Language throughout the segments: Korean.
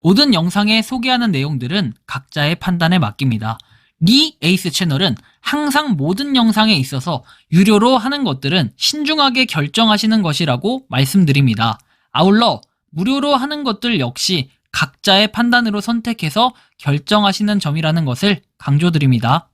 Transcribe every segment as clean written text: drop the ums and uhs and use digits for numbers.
모든 영상에 소개하는 내용들은 각자의 판단에 맡깁니다. 리 에이스 채널은 항상 모든 영상에 있어서 유료로 하는 것들은 신중하게 결정하시는 것이라고 말씀드립니다. 아울러 무료로 하는 것들 역시 각자의 판단으로 선택해서 결정하시는 점이라는 것을 강조드립니다.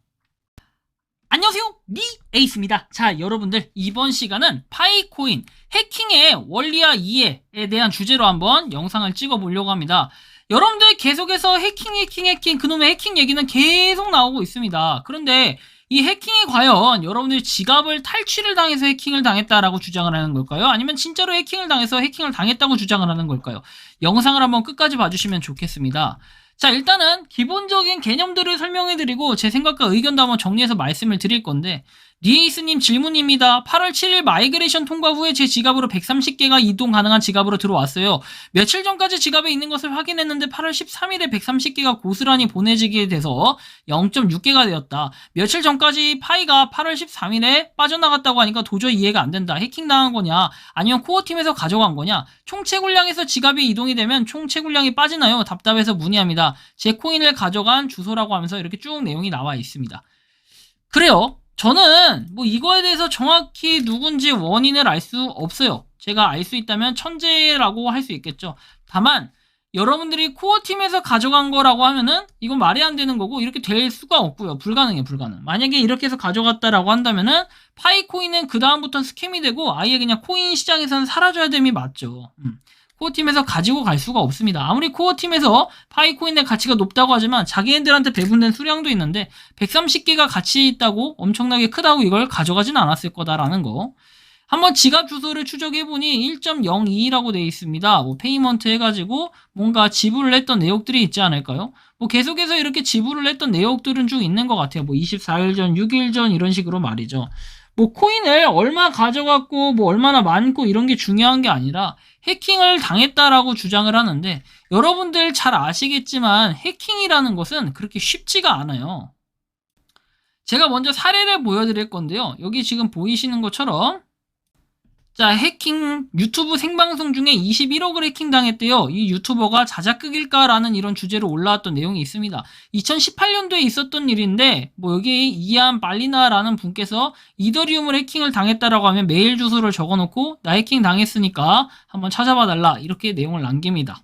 안녕하세요, 리 에이스입니다. 자, 여러분들, 이번 시간은 파이코인 해킹의 원리와 이해에 대한 주제로 한번 영상을 찍어 보려고 합니다. 여러분들 계속해서 해킹 그놈의 해킹 얘기는 계속 나오고 있습니다. 그런데 이 해킹이 과연 여러분들 지갑을 탈취를 당해서 해킹을 당했다라고 주장을 하는 걸까요? 아니면 진짜로 해킹을 당해서 해킹을 당했다고 주장을 하는 걸까요? 영상을 한번 끝까지 봐주시면 좋겠습니다. 자, 일단은 기본적인 개념들을 설명해드리고 제 생각과 의견도 한번 정리해서 말씀을 드릴 건데, 리에이스님 질문입니다. 8월 7일 마이그레이션 통과 후에 제 지갑으로 130개가 이동 가능한 지갑으로 들어왔어요. 며칠 전까지 지갑에 있는 것을 확인했는데 8월 13일에 130개가 고스란히 보내지게 돼서 0.6개가 되었다. 며칠 전까지 파이가 8월 13일에 빠져나갔다고 하니까 도저히 이해가 안 된다. 해킹당한 거냐? 아니면 코어팀에서 가져간 거냐? 총 채굴량에서 지갑이 이동이 되면 총 채굴량이 빠지나요? 답답해서 문의합니다. 제 코인을 가져간 주소라고 하면서 이렇게 쭉 내용이 나와 있습니다. 그래요. 저는 뭐 이거에 대해서 정확히 누군지 원인을 알 수 없어요. 제가 알 수 있다면 천재라고 할 수 있겠죠. 다만 여러분들이 코어팀에서 가져간 거라고 하면은 이건 말이 안 되는 거고 이렇게 될 수가 없고요. 불가능해, 불가능. 만약에 이렇게 해서 가져갔다라고 한다면은 파이코인은 그 다음부터는 스캠이 되고 아예 그냥 코인 시장에서는 사라져야 됨이 맞죠. 코어팀에서 가지고 갈 수가 없습니다. 아무리 코어팀에서 파이코인의 가치가 높다고 하지만 자기네들한테 배분된 수량도 있는데 130개가 가치 있다고 엄청나게 크다고 이걸 가져가진 않았을 거다라는 거. 한번 지갑 주소를 추적해보니 1.02라고 되어 있습니다. 뭐 페이먼트 해가지고 뭔가 지불을 했던 내역들이 있지 않을까요? 뭐 계속해서 이렇게 지불을 했던 내역들은 쭉 있는 것 같아요. 뭐 24일 전, 6일 전 이런 식으로 말이죠. 뭐 코인을 얼마 가져갔고 뭐 얼마나 많고 이런 게 중요한 게 아니라 해킹을 당했다라고 주장을 하는데, 여러분들 잘 아시겠지만 해킹이라는 것은 그렇게 쉽지가 않아요. 제가 먼저 사례를 보여드릴 건데요. 여기 지금 보이시는 것처럼 자, 해킹 유튜브 생방송 중에 21억을 해킹당했대요. 이 유튜버가 자작극일까라는 이런 주제로 올라왔던 내용이 있습니다. 2018년도에 있었던 일인데 뭐 여기 이안 발리나라는 분께서 이더리움을 해킹을 당했다라고 하면 메일 주소를 적어놓고 나 해킹 당했으니까 한번 찾아봐달라 이렇게 내용을 남깁니다.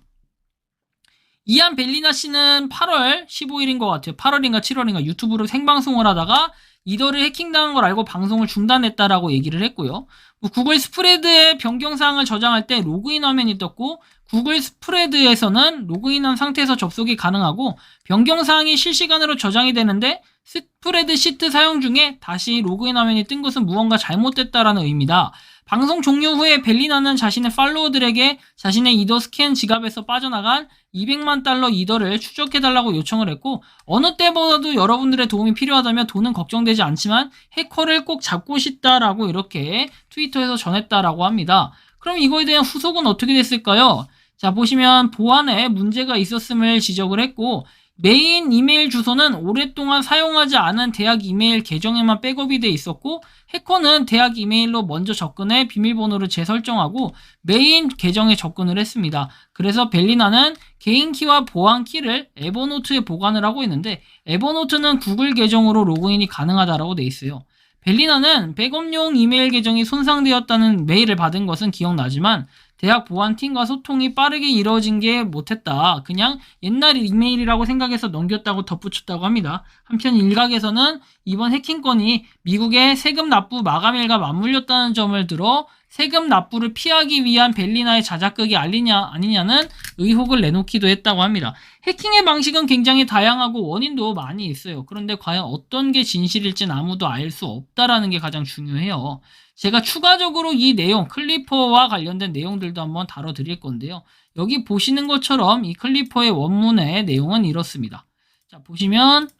이안 벨리나 씨는 8월 15일인 것 같아요. 8월인가 7월인가 유튜브로 생방송을 하다가 이더를 해킹당한 걸 알고 방송을 중단했다라고 얘기를 했고요. 구글 스프레드에 변경사항을 저장할 때 로그인 화면이 떴고, 구글 스프레드에서는 로그인한 상태에서 접속이 가능하고 변경사항이 실시간으로 저장이 되는데 스프레드 시트 사용 중에 다시 로그인 화면이 뜬 것은 무언가 잘못됐다라는 의미다. 방송 종료 후에 벨리나는 자신의 팔로워들에게 자신의 이더 스캔 지갑에서 빠져나간 200만 달러 이더를 추적해달라고 요청을 했고, 어느 때보다도 여러분들의 도움이 필요하다면 돈은 걱정되지 않지만 해커를 꼭 잡고 싶다라고 이렇게 트위터에서 전했다라고 합니다. 그럼 이거에 대한 후속은 어떻게 됐을까요? 자, 보시면 보안에 문제가 있었음을 지적을 했고, 메인 이메일 주소는 오랫동안 사용하지 않은 대학 이메일 계정에만 백업이 돼 있었고, 해커는 대학 이메일로 먼저 접근해 비밀번호를 재설정하고 메인 계정에 접근을 했습니다. 그래서 벨리나는 개인 키와 보안 키를 에버노트에 보관을 하고 있는데, 에버노트는 구글 계정으로 로그인이 가능하다라고 돼 있어요. 벨리나는 백업용 이메일 계정이 손상되었다는 메일을 받은 것은 기억나지만 대학 보안팀과 소통이 빠르게 이루어진 게 못했다. 그냥 옛날 이메일이라고 생각해서 넘겼다고 덧붙였다고 합니다. 한편 일각에서는 이번 해킹건이 미국의 세금 납부 마감일과 맞물렸다는 점을 들어 세금 납부를 피하기 위한 벨리나의 자작극이 아니냐는 의혹을 내놓기도 했다고 합니다. 해킹의 방식은 굉장히 다양하고 원인도 많이 있어요. 그런데 과연 어떤 게 진실일지는 아무도 알 수 없다라는 게 가장 중요해요. 제가 추가적으로 이 내용, 클리퍼와 관련된 내용들도 한번 다뤄드릴 건데요. 여기 보시는 것처럼 이 클리퍼의 원문의 내용은 이렇습니다. 자, 보시면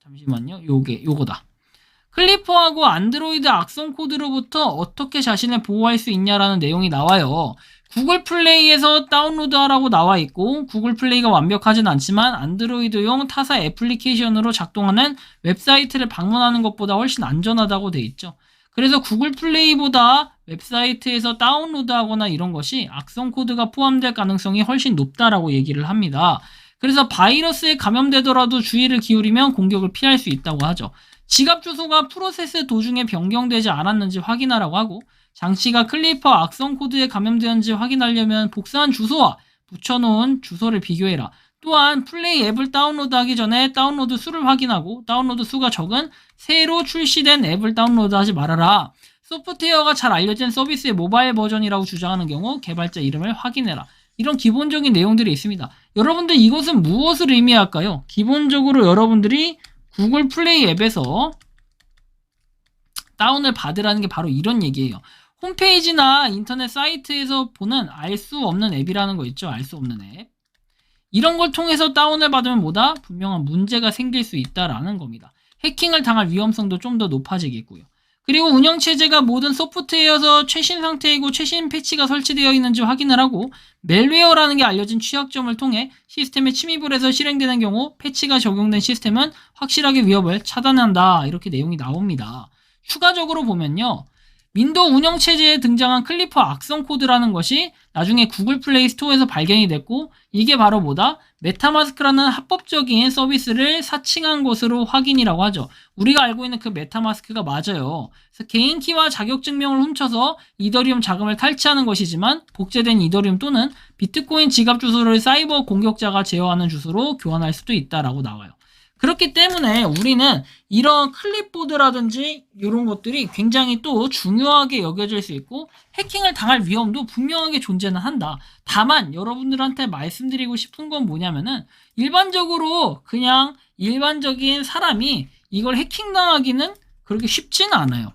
잠시만요. 요거다. 클리퍼하고 안드로이드 악성 코드로부터 어떻게 자신을 보호할 수 있냐라는 내용이 나와요. 구글 플레이에서 다운로드하라고 나와 있고, 구글 플레이가 완벽하진 않지만 안드로이드용 타사 애플리케이션으로 작동하는 웹사이트를 방문하는 것보다 훨씬 안전하다고 돼 있죠. 그래서 구글 플레이보다 웹사이트에서 다운로드하거나 이런 것이 악성 코드가 포함될 가능성이 훨씬 높다라고 얘기를 합니다. 그래서 바이러스에 감염되더라도 주의를 기울이면 공격을 피할 수 있다고 하죠. 지갑 주소가 프로세스 도중에 변경되지 않았는지 확인하라고 하고, 장치가 클리퍼 악성 코드에 감염되었는지 확인하려면 복사한 주소와 붙여놓은 주소를 비교해라. 또한 플레이 앱을 다운로드하기 전에 다운로드 수를 확인하고, 다운로드 수가 적은 새로 출시된 앱을 다운로드하지 말아라. 소프트웨어가 잘 알려진 서비스의 모바일 버전이라고 주장하는 경우 개발자 이름을 확인해라. 이런 기본적인 내용들이 있습니다. 여러분들 이것은 무엇을 의미할까요? 기본적으로 여러분들이 구글 플레이 앱에서 다운을 받으라는 게 바로 이런 얘기예요. 홈페이지나 인터넷 사이트에서 보는 알 수 없는 앱이라는 거 있죠. 알 수 없는 앱. 이런 걸 통해서 다운을 받으면 뭐다? 분명한 문제가 생길 수 있다라는 겁니다. 해킹을 당할 위험성도 좀 더 높아지겠고요. 그리고 운영체제가 모든 소프트웨어에서 최신 상태이고 최신 패치가 설치되어 있는지 확인을 하고, 멜웨어라는 게 알려진 취약점을 통해 시스템에 침입을 해서 실행되는 경우 패치가 적용된 시스템은 확실하게 위협을 차단한다. 이렇게 내용이 나옵니다. 추가적으로 보면요, 윈도우 운영체제에 등장한 클리퍼 악성 코드라는 것이 나중에 구글 플레이 스토어에서 발견이 됐고, 이게 바로 뭐다? 메타마스크라는 합법적인 서비스를 사칭한 것으로 확인이라고 하죠. 우리가 알고 있는 그 메타마스크가 맞아요. 그래서 개인키와 자격증명을 훔쳐서 이더리움 자금을 탈취하는 것이지만, 복제된 이더리움 또는 비트코인 지갑 주소를 사이버 공격자가 제어하는 주소로 교환할 수도 있다라고 나와요. 그렇기 때문에 우리는 이런 클립보드라든지 이런 것들이 굉장히 또 중요하게 여겨질 수 있고, 해킹을 당할 위험도 분명하게 존재는 한다. 다만 여러분들한테 말씀드리고 싶은 건 뭐냐면은, 일반적으로 그냥 일반적인 사람이 이걸 해킹당하기는 그렇게 쉽지는 않아요.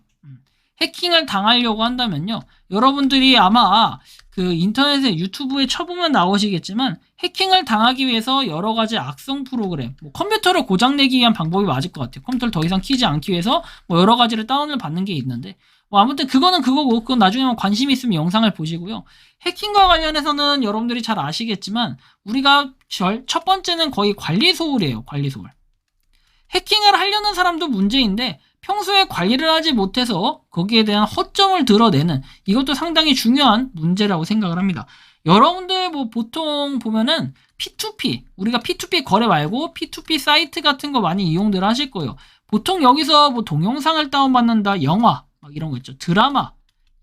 해킹을 당하려고 한다면요, 여러분들이 아마 그 인터넷에 유튜브에 쳐보면 나오시겠지만, 해킹을 당하기 위해서 여러 가지 악성 프로그램, 컴퓨터를 고장내기 위한 방법이 맞을 것 같아요. 컴퓨터를 더 이상 키지 않기 위해서 여러 가지를 다운을 받는 게 있는데, 아무튼 그거는 그거고, 그건 나중에 관심 있으면 영상을 보시고요. 해킹과 관련해서는 여러분들이 잘 아시겠지만, 우리가 첫 번째는 거의 관리 소홀이에요. 관리 소홀. 해킹을 하려는 사람도 문제인데, 평소에 관리를 하지 못해서 거기에 대한 허점을 드러내는, 이것도 상당히 중요한 문제라고 생각을 합니다. 여러분들 보통 보면은 P2P, 우리가 P2P 거래 말고 P2P 사이트 같은 거 많이 이용들 하실 거예요. 보통 여기서 동영상을 다운받는다, 영화 이런 거 있죠. 드라마,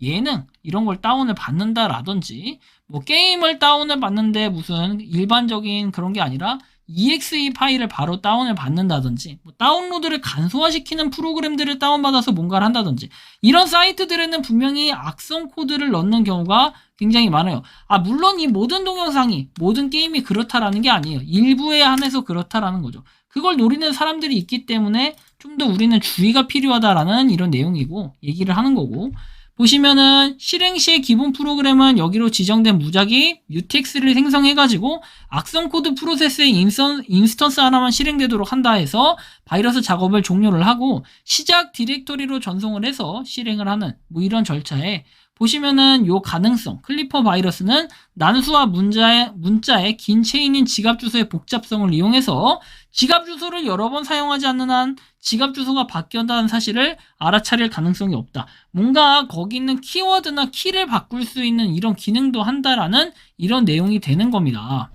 예능 이런 걸 다운을 받는다라든지, 게임을 다운을 받는데 무슨 일반적인 그런 게 아니라 EXE 파일을 바로 다운을 받는다든지, 다운로드를 간소화시키는 프로그램들을 다운받아서 뭔가를 한다든지, 이런 사이트들에는 분명히 악성 코드를 넣는 경우가 굉장히 많아요. 물론 이 모든 동영상이, 모든 게임이 그렇다라는 게 아니에요. 일부에 한해서 그렇다라는 거죠. 그걸 노리는 사람들이 있기 때문에 좀 더 우리는 주의가 필요하다라는 이런 내용이고, 얘기를 하는 거고, 보시면은 실행 시의 기본 프로그램은 여기로 지정된 무작위 뮤텍스를 생성해가지고 악성 코드 프로세스의 인스턴스 하나만 실행되도록 한다 해서 바이러스 작업을 종료를 하고, 시작 디렉토리로 전송을 해서 실행을 하는 이런 절차에 보시면은 요 가능성, 클리퍼 바이러스는 난수와 문자의 긴 체인인 지갑 주소의 복잡성을 이용해서 지갑 주소를 여러 번 사용하지 않는 한 지갑 주소가 바뀌었다는 사실을 알아차릴 가능성이 없다. 뭔가 거기 있는 키워드나 키를 바꿀 수 있는 이런 기능도 한다라는 이런 내용이 되는 겁니다.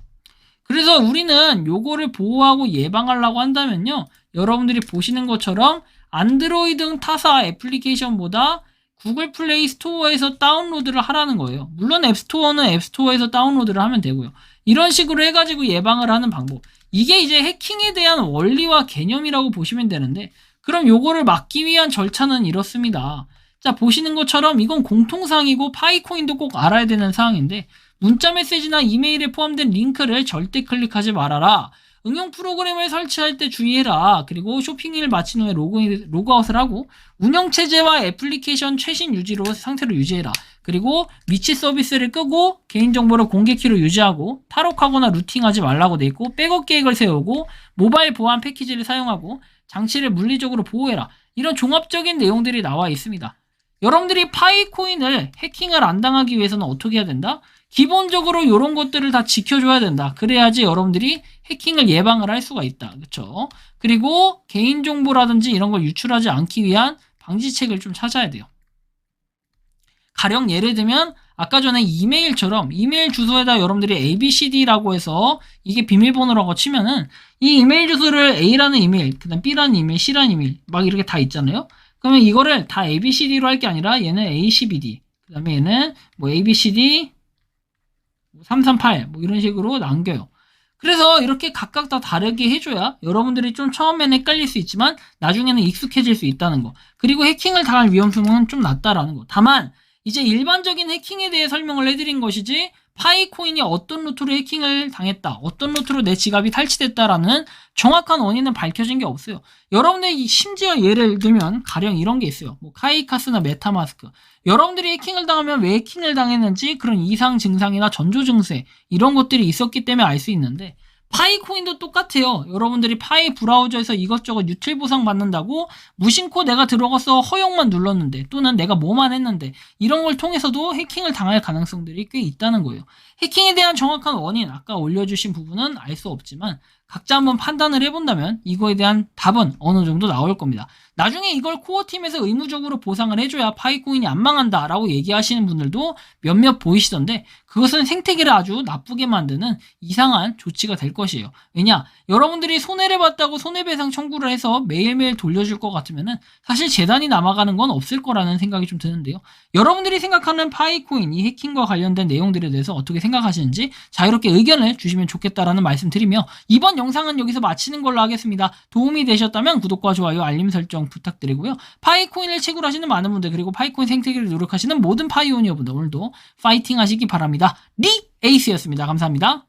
그래서 우리는 요거를 보호하고 예방하려고 한다면요, 여러분들이 보시는 것처럼 안드로이드 등 타사 애플리케이션보다 구글 플레이 스토어에서 다운로드를 하라는 거예요. 물론 앱스토어는 앱스토어에서 다운로드를 하면 되고요. 이런 식으로 해가지고 예방을 하는 방법. 이게 이제 해킹에 대한 원리와 개념이라고 보시면 되는데, 그럼 요거를 막기 위한 절차는 이렇습니다. 자, 보시는 것처럼 이건 공통사항이고 파이코인도 꼭 알아야 되는 사항인데, 문자 메시지나 이메일에 포함된 링크를 절대 클릭하지 말아라. 응용 프로그램을 설치할 때 주의해라. 그리고 쇼핑을 마친 후에 로그아웃을 하고, 운영체제와 애플리케이션 최신 유지로 상태로 유지해라. 그리고 위치 서비스를 끄고 개인정보를 공개키로 유지하고, 탈옥하거나 루팅하지 말라고 돼 있고, 백업 계획을 세우고, 모바일 보안 패키지를 사용하고, 장치를 물리적으로 보호해라. 이런 종합적인 내용들이 나와 있습니다. 여러분들이 파이코인을 해킹을 안 당하기 위해서는 어떻게 해야 된다? 기본적으로 이런 것들을 다 지켜줘야 된다. 그래야지 여러분들이 해킹을 예방을 할 수가 있다. 그렇죠? 그리고 개인정보라든지 이런 걸 유출하지 않기 위한 방지책을 좀 찾아야 돼요. 가령 예를 들면 아까 전에 이메일처럼 이메일 주소에다 여러분들이 ABCD라고 해서 이게 비밀번호라고 치면은 이 이메일 주소를 A라는 이메일, 그 다음 B라는 이메일, C라는 이메일 막 이렇게 다 있잖아요. 그러면 이거를 다 ABCD로 할 게 아니라 얘는 ACBD, 그 다음에 얘는 뭐 ABCD 338 뭐 이런 식으로 남겨요. 그래서 이렇게 각각 다 다르게 해줘야 여러분들이 좀 처음에는 헷갈릴 수 있지만 나중에는 익숙해질 수 있다는 거. 그리고 해킹을 당할 위험성은 좀 낮다라는 거. 다만 이제 일반적인 해킹에 대해 설명을 해드린 것이지 파이코인이 어떤 루트로 해킹을 당했다, 어떤 루트로 내 지갑이 탈취됐다라는 정확한 원인은 밝혀진 게 없어요. 여러분들이 심지어 예를 들면 가령 이런 게 있어요. 뭐 카이카스나 메타마스크. 여러분들이 해킹을 당하면 왜 해킹을 당했는지 그런 이상 증상이나 전조 증세 이런 것들이 있었기 때문에 알 수 있는데 파이코인도 똑같아요. 여러분들이 파이 브라우저에서 이것저것 유틸 보상 받는다고 무심코 내가 들어가서 허용만 눌렀는데 또는 내가 뭐만 했는데 이런 걸 통해서도 해킹을 당할 가능성들이 꽤 있다는 거예요. 해킹에 대한 정확한 원인 아까 올려주신 부분은 알 수 없지만 각자 한번 판단을 해본다면 이거에 대한 답은 어느 정도 나올 겁니다. 나중에 이걸 코어팀에서 의무적으로 보상을 해줘야 파이코인이 안 망한다 라고 얘기하시는 분들도 몇몇 보이시던데 그것은 생태계를 아주 나쁘게 만드는 이상한 조치가 될 것이에요. 왜냐? 여러분들이 손해를 봤다고 손해배상 청구를 해서 매일매일 돌려줄 것 같으면은 사실 재단이 남아가는 건 없을 거라는 생각이 좀 드는데요. 여러분들이 생각하는 파이코인, 이 해킹과 관련된 내용들에 대해서 어떻게 생각하시는지 자유롭게 의견을 주시면 좋겠다라는 말씀 드리며 이번 영상은 여기서 마치는 걸로 하겠습니다. 도움이 되셨다면 구독과 좋아요, 알림 설정 부탁드리고요. 파이코인을 채굴하시는 많은 분들 그리고 파이코인 생태계를 노력하시는 모든 파이오니어분들 오늘도 파이팅 하시기 바랍니다. 리 에이스였습니다. 감사합니다.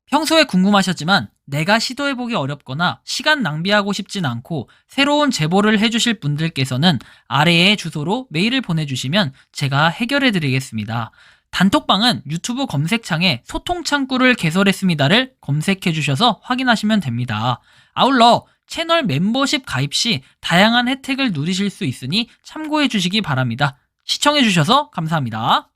평소에 궁금하셨지만 내가 시도해보기 어렵거나 시간 낭비하고 싶진 않고 새로운 제보를 해주실 분들께서는 아래의 주소로 메일을 보내주시면 제가 해결해드리겠습니다. 단톡방은 유튜브 검색창에 소통창구를 개설했습니다를 검색해주셔서 확인하시면 됩니다. 아울러 채널 멤버십 가입 시 다양한 혜택을 누리실 수 있으니 참고해주시기 바랍니다. 시청해주셔서 감사합니다.